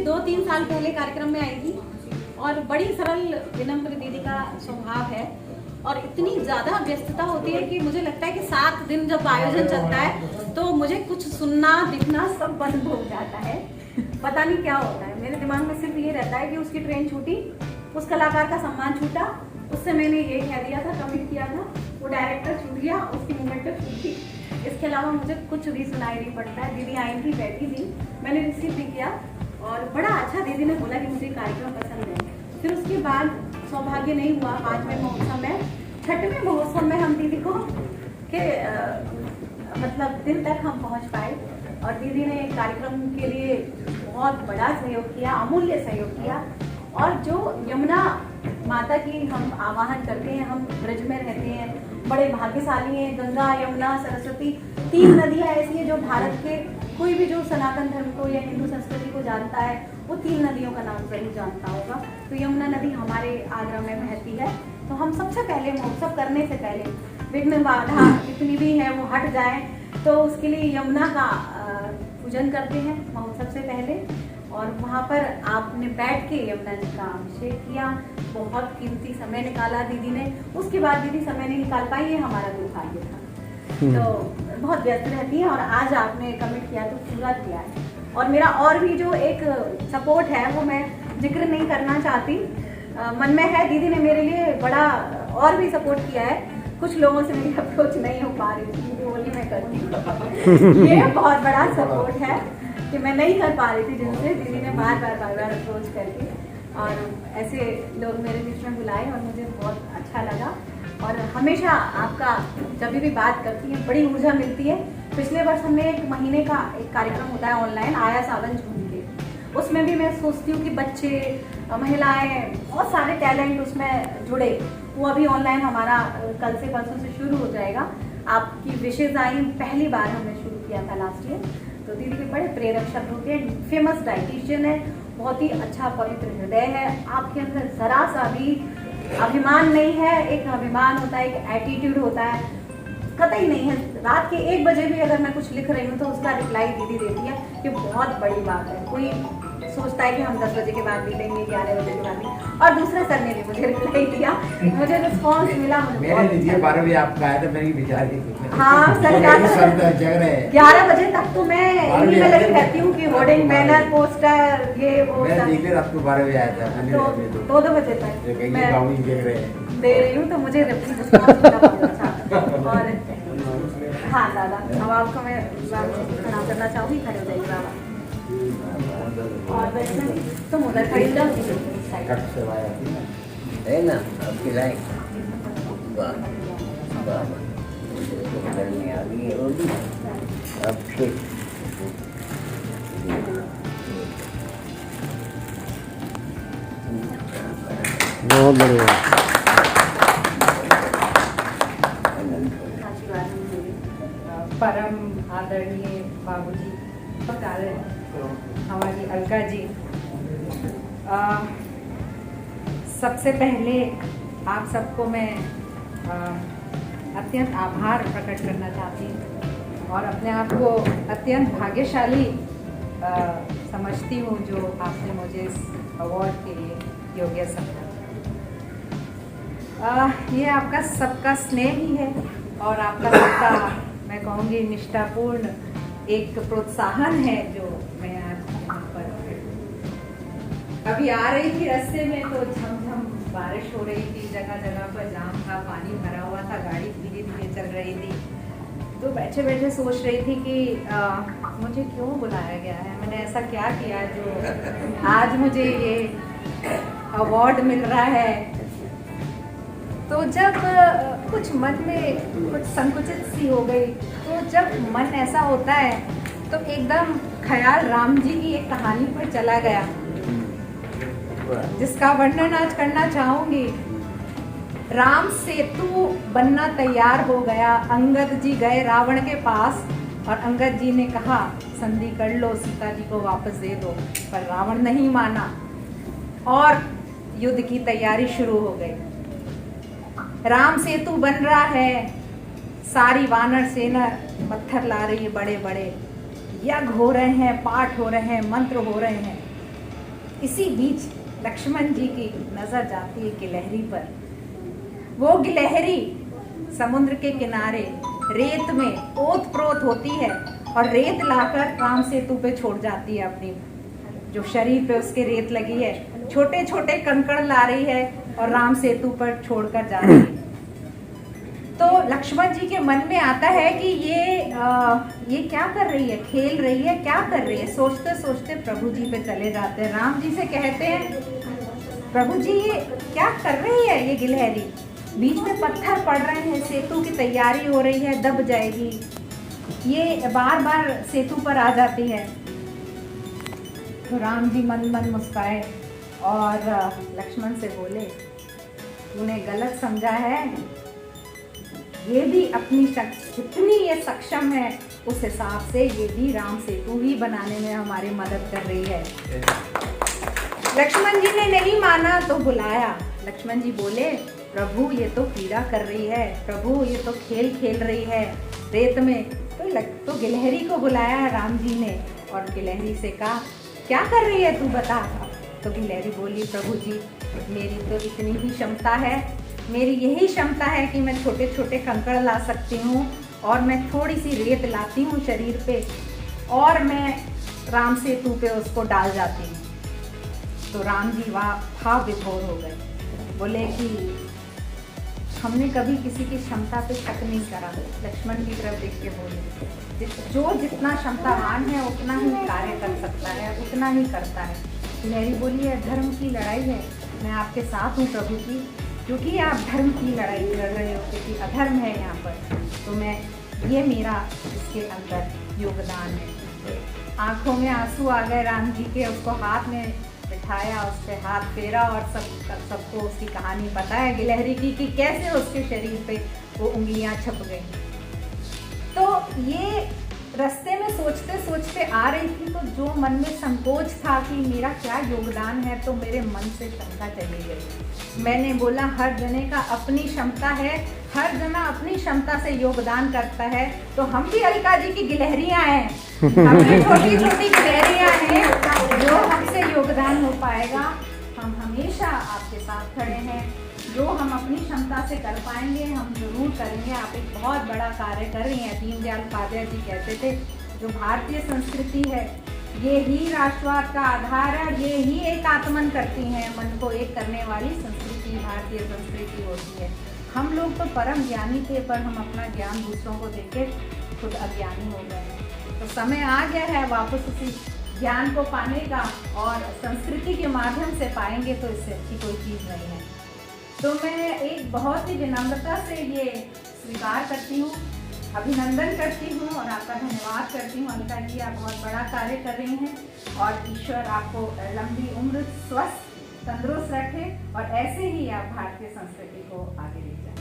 2-3 साल पहले कार्यक्रम में आई थी और बड़ी सरल विनम्र दीदी का स्वभाव है और इतनी ज़्यादा व्यस्तता होती है कि मुझे लगता है कि 7 दिन जब आयोजन चलता है तो मुझे कुछ सुनना दिखना सब बंद हो जाता है। पता नहीं क्या होता है, मेरे दिमाग में सिर्फ ये रहता है कि उसकी ट्रेन छूटी, उस कलाकार का सम्मान छूटा, उससे मैंने ये कह दिया था, कमिट किया था, वो डायरेक्टर छूट गया, उसकी मूवमेंट छूटी। इसके अलावा मुझे कुछ भी सुनाई नहीं पड़ता है। दीदी आई थी, बैठी थी, मैंने रिसीव भी किया और बड़ा अच्छा दीदी ने बोला कि मुझे कार्यक्रम पसंद है। फिर उसके बाद सौभाग्य नहीं हुआ 5वें महोत्सव में, 6वें महोत्सव में हम दीदी को के मतलब दिन तक हम पहुंच पाए और दीदी ने कार्यक्रम के लिए बहुत बड़ा सहयोग किया, अमूल्य सहयोग किया। और जो यमुना माता की हम आवाहन करते हैं, हम ब्रज में रहते हैं, बड़े भाग्यशाली हैं। गंगा, यमुना, सरस्वती 3 नदियाँ ऐसी हैं जो भारत के कोई भी जो सनातन धर्म को या हिंदू संस्कृति को जानता है वो 3 नदियों का नाम जरूर जानता होगा। तो यमुना नदी हमारे आगरा में बहती है। तो हम सबसे पहले महोत्सव करने से पहले विघ्न बाधा जितनी भी है वो हट जाए, तो उसके लिए यमुना का पूजन करते हैं महोत्सव से पहले। और वहाँ पर आपने बैठ के यमुना जी का अभिषेक किया, बहुत कीमती समय निकाला दीदी ने। उसके बाद दीदी समय नहीं निकाल पाई, ये हमारा दुर्भाग्य था। तो बहुत व्यस्त रहती है और आज आपने कमिट किया तो पूरा किया है। और मेरा और भी जो एक सपोर्ट है वो मैं जिक्र नहीं करना चाहती, मन में है। दीदी ने मेरे लिए बड़ा और भी सपोर्ट किया है। कुछ लोगों से मेरी अप्रोच नहीं हो पा रही थी, बोली मैं करती ये बहुत बड़ा सपोर्ट है कि मैं नहीं कर पा रही थी, जिनसे दीदी ने बार बार अप्रोच करके और ऐसे लोग मेरे बीच में बुलाए और मुझे बहुत अच्छा लगा। और हमेशा आपका जब भी बात करती है बड़ी ऊर्जा मिलती है। पिछले वर्ष हमने 1 महीने का एक कार्यक्रम होता है ऑनलाइन, आया सावन झूम के, उसमें भी मैं सोचती हूँ कि बच्चे, महिलाएं, बहुत सारे टैलेंट उसमें जुड़े। वो अभी ऑनलाइन हमारा कल से परसों से शुरू हो जाएगा। आपकी विशेष आई पहली बार हमने शुरू किया था लास्ट ईयर। तो दीदी के बड़े प्रेरक शब्द होते हैं। फेमस डाइटिशियन है, बहुत ही अच्छा पवित्र हृदय है, आपके अंदर जरा सा भी अभिमान नहीं है। एक अभिमान होता है, एक एटीट्यूड होता है, कतई नहीं है। रात के 1 बजे भी अगर मैं कुछ लिख रही हूँ तो उसका रिप्लाई दीदी देती है, ये बहुत बड़ी बात है। कोई सोचता है कि हम 10 बजे के बाद भी लेंगे, 11 बजे के बाद भी, और दूसरा सर ने भी मुझे रिप्लाई दिया, मुझे रिस्पॉन्स मिला। मेरे लीजिए 12 बजे आपका आया था, मेरी विचार की हाँ सर, 11 बजे तक तो मैं इन्हीं में लगी रहती हूँ कि होर्डिंग, बैनर, पोस्टर, ये वो सब। रात को 12 बजे आया था, 2 बजे तक मैं दे रही हूँ, तो मुझे रिस्पॉन्स मिला बहुत अच्छा। और हाँ दादा, अब आपको मैं प्रणाम करना चाहूँगी, खड़े हो जाइए बाबा। और तुम उधर खड़ी जाओ है ना, आपकी लाइन में आ गई होगी अब ठीक। बहुत बढ़िया। परम आदरणीय बाबूजी, हमारी अलका जी, सबसे पहले आप सबको मैं अत्यंत आभार प्रकट करना चाहती हूँ और अपने आप को अत्यंत भाग्यशाली समझती हूँ जो आपने मुझे इस अवार्ड के लिए योग्य समझा। ये आपका सबका स्नेह ही है और आपका सबका, मैं कहूँगी, निष्ठापूर्ण एक प्रोत्साहन है जो मैं आज यहाँ पर अभी आ रही थी। रास्ते में तो झमझम बारिश हो रही थी, जगह जगह पर जाम था, पानी भरा हुआ था, गाड़ी धीरे धीरे चल रही थी। तो बैठे बैठे सोच रही थी कि मुझे क्यों बुलाया गया है, मैंने ऐसा क्या किया जो आज मुझे ये अवार्ड मिल रहा है। तो जब कुछ मन में कुछ संकुचित सी हो गई, तो जब मन ऐसा होता है तो एकदम ख्याल राम जी की एक कहानी पर चला गया, जिसका वर्णन आज करना चाहूंगी। राम सेतु बनना तैयार हो गया, अंगद जी गए रावण के पास और अंगद जी ने कहा संधि कर लो, सीता जी को वापस दे दो, पर रावण नहीं माना और युद्ध की तैयारी शुरू हो गई। राम सेतु बन रहा है, सारी वानर सेना पत्थर ला रही है बड़े बड़े, यज्ञ हो रहे हैं, पाठ हो रहे हैं, मंत्र हो रहे हैं। इसी बीच लक्ष्मण जी की नजर जाती है गिलहरी पर। वो गिलहरी समुद्र के किनारे रेत में ओत प्रोत होती है और रेत लाकर राम सेतु पे छोड़ जाती है। अपनी जो शरीर पे उसके रेत लगी है, छोटे छोटे कंकड़ ला रही है और राम सेतु पर छोड़कर जा रही है। तो लक्ष्मण जी के मन में आता है कि ये क्या कर रही है, खेल रही है, क्या कर रही है। सोचते सोचते प्रभु जी पे चले जाते हैं। राम जी से कहते हैं, प्रभु जी ये क्या कर रही है ये गिलहरी? बीच में पत्थर पड़ रहे हैं, सेतु की तैयारी हो रही है, दब जाएगी, ये बार बार सेतु पर आ जाती है। तो राम जी मन मन मुस्काए और लक्ष्मण से बोले, तूने गलत समझा है, ये भी अपनी जितनी ये सक्षम है उस हिसाब से ये भी राम सेतु ही बनाने में हमारी मदद कर रही है। लक्ष्मण जी ने नहीं माना तो बुलाया। लक्ष्मण जी बोले, प्रभु ये तो पीड़ा कर रही है, प्रभु ये तो खेल खेल रही है रेत में। तो गिलहरी को बुलाया राम जी ने और गिलहरी से कहा, क्या कर रही है तू, बता। तो गिलहरी बोली, प्रभु जी मेरी तो इतनी ही क्षमता है, मेरी यही क्षमता है कि मैं छोटे छोटे कंकड़ ला सकती हूँ और मैं थोड़ी सी रेत लाती हूँ शरीर पे और मैं राम सेतु पे उसको डाल जाती हूँ। तो राम जी भाव विभोर हो गए, बोले कि हमने कभी किसी की क्षमता पे शक नहीं करा। लक्ष्मण की तरफ देख के बोले, जो जितना क्षमतावान है उतना ही कार्य कर सकता है, उतना ही करता है। गिलहरी बोली, है धर्म की लड़ाई है, मैं आपके साथ हूँ प्रभु जी, क्योंकि आप धर्म की लड़ाई लड़ रहे हो, क्योंकि अधर्म है यहाँ पर, तो मैं ये मेरा इसके अंदर योगदान है। आंखों में आंसू आ गए राम जी के, उसको हाथ में बिठाया, उस पर हाथ फेरा और सबको उसकी कहानी पता है गिलहरी की कि कैसे उसके शरीर पे वो उंगलियां छप गई। तो ये रास्ते में सोचते सोचते आ रही थी, तो जो मन में संकोच था कि मेरा क्या योगदान है, तो मेरे मन से शंका चली गई। मैंने बोला, हर जने का अपनी क्षमता है, हर जना अपनी क्षमता से योगदान करता है, तो हम भी अलका जी की गिलहरियाँ हैं, हम भी छोटी छोटी गिलहरियाँ हैं, जो हमसे योगदान हो पाएगा हम हमेशा आपके साथ खड़े हैं। जो हम अपनी क्षमता से कर पाएंगे हम जरूर करेंगे। आप एक बहुत बड़ा कार्य कर रही हैं। दीनदयाल उपाध्याय जी कहते थे, जो भारतीय संस्कृति है ये ही राष्ट्रवाद का आधार है, ये ही एक आत्मन करती हैं, मन को एक करने वाली संस्कृति भारतीय संस्कृति होती है। हम लोग तो परम ज्ञानी थे, पर हम अपना ज्ञान दूसरों को देके खुद अज्ञानी हो गए हैं। तो समय आ गया है वापस उसी ज्ञान को पाने का, और संस्कृति के माध्यम से पाएंगे तो इससे अच्छी कोई चीज़ नहीं है। तो मैं एक बहुत ही विनम्रता से ये स्वीकार करती हूँ, अभिनंदन करती हूँ और आपका धन्यवाद करती हूँ। अलका जी, आप बहुत बड़ा कार्य कर रही हैं और ईश्वर आपको लंबी उम्र, स्वस्थ, तंदुरुस्त रखे और ऐसे ही आप भारतीय संस्कृति को आगे ले जाएं।